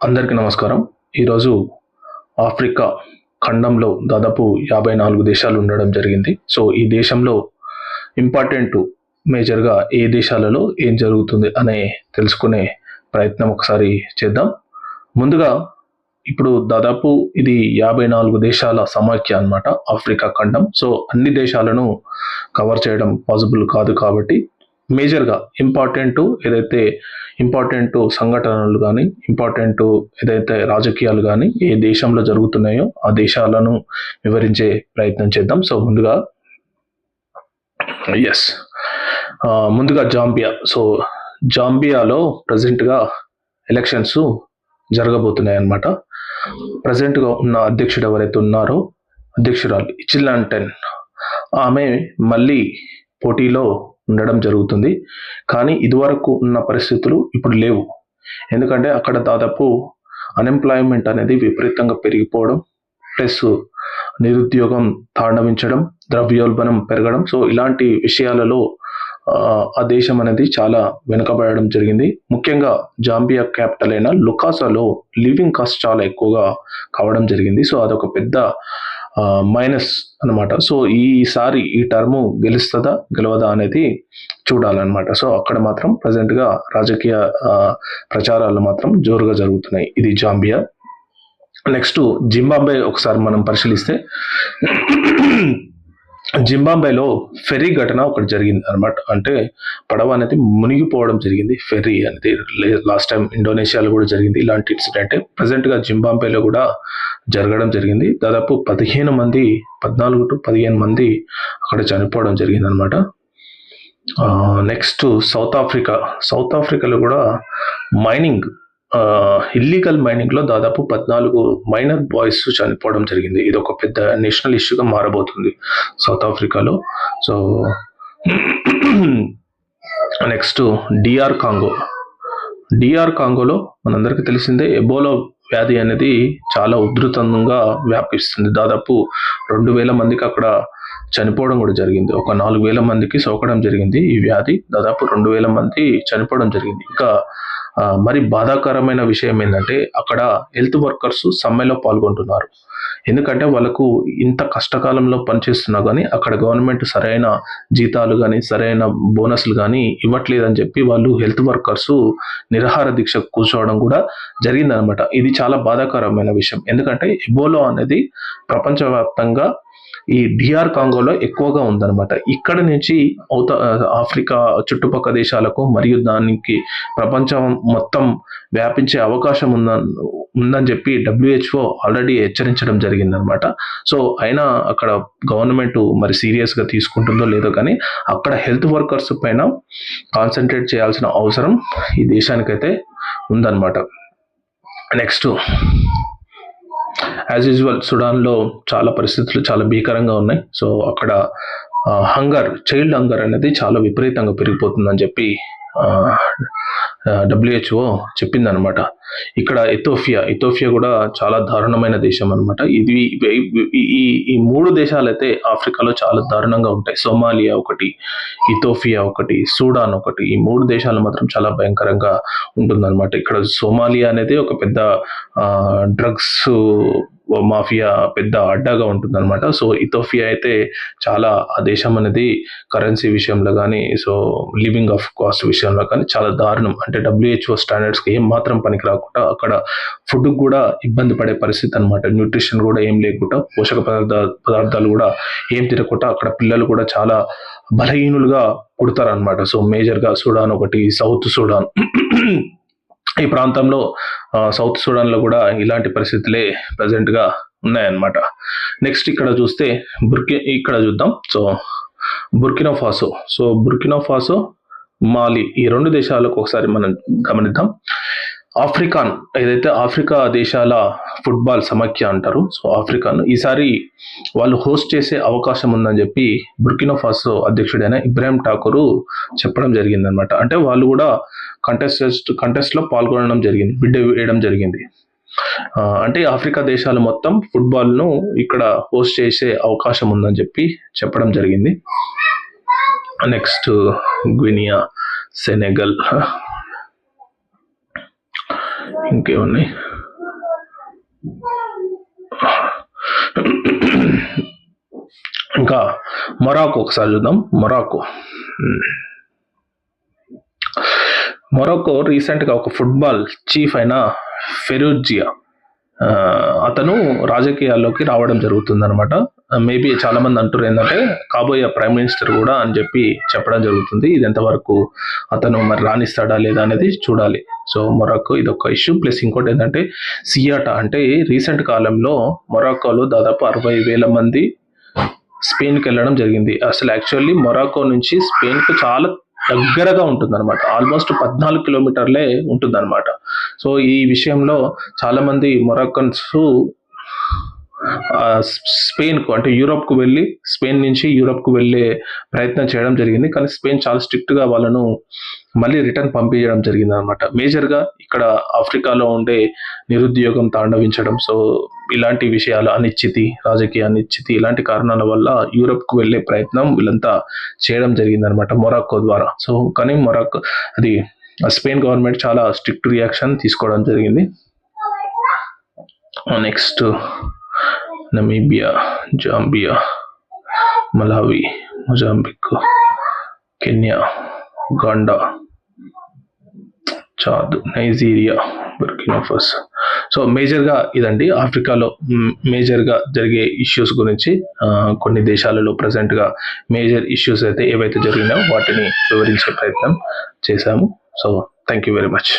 అందరికీ నమస్కారం. ఈరోజు ఆఫ్రికా ఖండంలో దాదాపు 54 దేశాలు ఉండడం జరిగింది. సో ఈ దేశంలో ఇంపార్టెంట్ మేజర్గా ఏ దేశాలలో ఏం జరుగుతుంది అనే తెలుసుకునే ప్రయత్నం ఒకసారి చేద్దాం. ముందుగా ఇప్పుడు దాదాపు ఇది 54 దేశాల సమాఖ్య అన్నమాట ఆఫ్రికా ఖండం. సో అన్ని దేశాలను కవర్ చేయడం పాసిబుల్ కాదు కాబట్టి మేజర్గా ఇంపార్టెంట్ సంఘటనలు కానీ ఏదైతే రాజకీయాలు కానీ ఏ దేశంలో జరుగుతున్నాయో ఆ దేశాలను వివరించే ప్రయత్నం చేద్దాం. సో ముందుగా జాంబియా. సో జాంబియాలో ప్రజెంట్గా ఎలక్షన్స్ జరగబోతున్నాయి అన్నమాట. ప్రజెంట్గా ఉన్న అధ్యక్షుడు ఎవరైతే ఉన్నారో అధ్యక్షురాలు ఇచిలాంటెన్, ఆమె మళ్ళీ పోటీలో ఉండడం జరుగుతుంది. కానీ ఇదివరకు ఉన్న పరిస్థితులు ఇప్పుడు లేవు. ఎందుకంటే అక్కడ దాదాపు అన్ఎంప్లాయ్మెంట్ అనేది విపరీతంగా పెరిగిపోవడం, ప్లస్ నిరుద్యోగం తాండవించడం, ద్రవ్యోల్బణం పెరగడం. సో ఇలాంటి విషయాలలో ఆ దేశం అనేది చాలా వెనుకబడడం జరిగింది. ముఖ్యంగా జాంబియా క్యాపిటల్ అయిన లుకాసాలో లివింగ్ కాస్ట్ చాలా ఎక్కువగా కావడం జరిగింది. సో అదొక పెద్ద మైనస్ అనమాట. సో ఈసారి ఈ టర్ము గెలవదా అనేది చూడాలన్నమాట. సో అక్కడ మాత్రం ప్రజెంట్గా రాజకీయ ప్రచారాలు మాత్రం జోరుగా జరుగుతున్నాయి. ఇది జాంబియా. నెక్స్ట్ జింబాబ్వే ఒకసారి మనం పరిశీలిస్తే జింబాబ్వేలో ఫెర్రీ ఘటన ఒకటి జరిగింది అనమాట. అంటే పడవ అనేది మునిగిపోవడం జరిగింది. ఫెర్రీ అనేది లాస్ట్ టైం ఇండోనేషియాలో కూడా జరిగింది ఇలాంటి ఇన్సిడెంట్. ప్రజెంట్గా జింబాబ్వేలో కూడా జరగడం జరిగింది. దాదాపు 14 to 15 మంది అక్కడ చనిపోవడం జరిగింది అనమాట. నెక్స్ట్ సౌత్ ఆఫ్రికాలో కూడా ఇల్లీగల్ మైనింగ్లో దాదాపు 14 మైనర్ బాయ్స్ చనిపోవడం జరిగింది. ఇది ఒక పెద్ద నేషనల్ ఇష్యూగా మారబోతుంది సౌత్ ఆఫ్రికాలో. సో నెక్స్ట్ డిఆర్ కాంగోలో మనందరికీ తెలిసిందే ఎబోలా వ్యాధి అనేది చాలా ఉధృతంగా వ్యాపిస్తుంది. దాదాపు 2000 మందికి అక్కడ చనిపోవడం కూడా జరిగింది. ఒక 4000 మందికి సోకడం జరిగింది ఈ వ్యాధి. దాదాపు 2000 మంది చనిపోవడం జరిగింది. ఇంకా మరి బాధాకరమైన విషయం ఏంటంటే అక్కడ హెల్త్ వర్కర్స్ సమ్మెలో పాల్గొంటున్నారు. ఎందుకంటే వాళ్ళకు ఇంత కష్టకాలంలో పనిచేస్తున్నా కానీ అక్కడ గవర్నమెంట్ సరైన జీతాలు కానీ సరైన బోనస్లు కానీ ఇవ్వట్లేదని చెప్పి వాళ్ళు హెల్త్ వర్కర్స్ నిరాహార దీక్ష కూర్చోవడం కూడా జరిగిందనమాట. ఇది చాలా బాధాకరమైన విషయం. ఎందుకంటే ఎబోలా అనేది ప్రపంచవ్యాప్తంగా ఈ డిఆర్ కాంగోలో ఎక్కువగా ఉందన్నమాట. ఇక్కడ నుంచి ఆఫ్రికా చుట్టుపక్కల దేశాలకు మరియు దానికి ప్రపంచం మొత్తం వ్యాపించే అవకాశం ఉందని చెప్పి WHO ఆల్రెడీ హెచ్చరించడం జరిగిందనమాట. సో అయినా అక్కడ గవర్నమెంట్ మరి సీరియస్గా తీసుకుంటుందో లేదో కానీ అక్కడ హెల్త్ వర్కర్స్ పైన కాన్సన్ట్రేట్ చేయాల్సిన అవసరం ఈ దేశానికైతే ఉందన్నమాట. నెక్స్ట్ యాజ్ యూజువల్ సుడాన్లో చాలా పరిస్థితులు చాలా భీకరంగా ఉన్నాయి. సో అక్కడ చైల్డ్ హంగర్ అనేది చాలా విపరీతంగా పెరిగిపోతుందని చెప్పి WHO చెప్పిందనమాట. ఇక్కడ ఇథోపియా కూడా చాలా దారుణమైన దేశం అనమాట. ఈ 3 దేశాలు అయితే ఆఫ్రికాలో చాలా దారుణంగా ఉంటాయి. సోమాలియా ఒకటి, ఇథోపియా ఒకటి, సూడాన్ ఒకటి. ఈ 3 దేశాలు మాత్రం చాలా భయంకరంగా ఉంటుందన్నమాట. ఇక్కడ సోమాలియా అనేది ఒక పెద్ద డ్రగ్స్ మాఫియా పెద్ద అడ్డాగా ఉంటుందన్నమాట. సో ఇథోపియా అయితే చాలా ఆ దేశం అనేది కరెన్సీ విషయంలో కానీ సో లివింగ్ ఆఫ్ కాస్ట్ విషయంలో కానీ చాలా దారుణం. అంటే WHO స్టాండర్డ్స్కి ఏం మాత్రం పనికి రాకుండా అక్కడ ఫుడ్ కూడా ఇబ్బంది పడే పరిస్థితి అనమాట. న్యూట్రిషన్ కూడా ఏం లేకుండా, పోషక పదార్థాలు కూడా ఏం తినకుండా అక్కడ పిల్లలు కూడా చాలా బలహీనులుగా పుడతారనమాట. సో మేజర్గా సుడాన్ ఒకటి, సౌత్ సుడాన్ ఈ ప్రాంతంలో సౌత్ సుడాన్లో కూడా ఇలాంటి పరిస్థితులే ప్రజెంట్గా ఉన్నాయన్నమాట. నెక్స్ట్ ఇక్కడ చూద్దాం. సో బుర్కినా ఫాసో, మాలి ఈ 2 దేశాలకు ఒకసారి మనం గమనిద్దాం. ఏదైతే ఆఫ్రికా దేశాల ఫుట్బాల్ సమాఖ్య అంటారు. సో ఆఫ్రికాన్ ఈసారి వాళ్ళు హోస్ట్ చేసే అవకాశం ఉందని చెప్పి బుర్కినా ఫాసో అధ్యక్షుడైన ఇబ్రాహిం ఠాకూర్ చెప్పడం జరిగిందనమాట. అంటే వాళ్ళు కూడా కంటెస్ట్లో పాల్గొనడం జరిగింది, బిడ్డ వేయడం జరిగింది. అంటే ఆఫ్రికా దేశాలు మొత్తం ఫుట్బాల్ను ఇక్కడ హోస్ట్ చేసే అవకాశం ఉందని చెప్పి చెప్పడం జరిగింది. నెక్స్ట్ గినియా, సెనెగల్ ఇంకేమున్నాయి. ఇంకా మొరాకో ఒకసారి చూద్దాం. మొరాకో రీసెంట్గా ఒక ఫుట్బాల్ చీఫ్ అయిన ఫెరూజియా అతను రాజకీయాల్లోకి రావడం జరుగుతుందన్నమాట. మేబీ చాలా మంది అంటారు ఏంటంటే కాబోయే ప్రైమ్ మినిస్టర్ కూడా అని చెప్పి చెప్పడం జరుగుతుంది. ఇది ఎంతవరకు అతను మరి రాణిస్తాడా లేదా అనేది చూడాలి. సో మొరాకో ఇది ఒక ఇష్యూ. ప్లస్ ఇంకోటి ఏంటంటే సియాటా అంటే రీసెంట్ కాలంలో మొరాకోలో దాదాపు 60,000 మంది స్పెయిన్కి వెళ్ళడం జరిగింది. అసలు యాక్చువల్లీ మొరాకో నుంచి స్పెయిన్కు చాలా దగ్గరగా ఉంటుందన్నమాట. ఆల్మోస్ట్ 14 కిలోమీటర్లే ఉంటుందన్నమాట. సో ఈ విషయంలో చాలా మంది మొరాకన్స్ స్పెయిన్కు అంటే యూరోప్కు వెళ్ళి స్పెయిన్ నుంచి యూరోప్కు వెళ్ళే ప్రయత్నం చేయడం జరిగింది. కానీ స్పెయిన్ చాలా స్ట్రిక్ట్గా వాళ్ళను మళ్ళీ రిటర్న్ పంపించడం జరిగింది అనమాట. మేజర్గా ఇక్కడ ఆఫ్రికాలో ఉండే నిరుద్యోగం తాండవించడం, సో ఇలాంటి విషయాలు, రాజకీయ అనిశ్చితి ఇలాంటి కారణాల వల్ల యూరోప్కు వెళ్ళే ప్రయత్నం వీళ్ళంతా చేయడం జరిగింది అనమాట మొరాకో ద్వారా. సో కానీ అది స్పెయిన్ గవర్నమెంట్ చాలా స్ట్రిక్ట్ రియాక్షన్ తీసుకోవడం జరిగింది. Next Namibia, Zambia, Malawi, Mozambique, Kenya, Uganda, Chad, Nigeria, Burkina Faso. So మేజర్గా ఇదండి ఆఫ్రికాలో మేజర్గా జరిగే ఇష్యూస్ గురించి కొన్ని దేశాలలో ప్రజెంట్గా మేజర్ ఇష్యూస్ అయితే ఏవైతే జరిగినాయో వాటిని వివరించే ప్రయత్నం చేశాము. So thank you very much.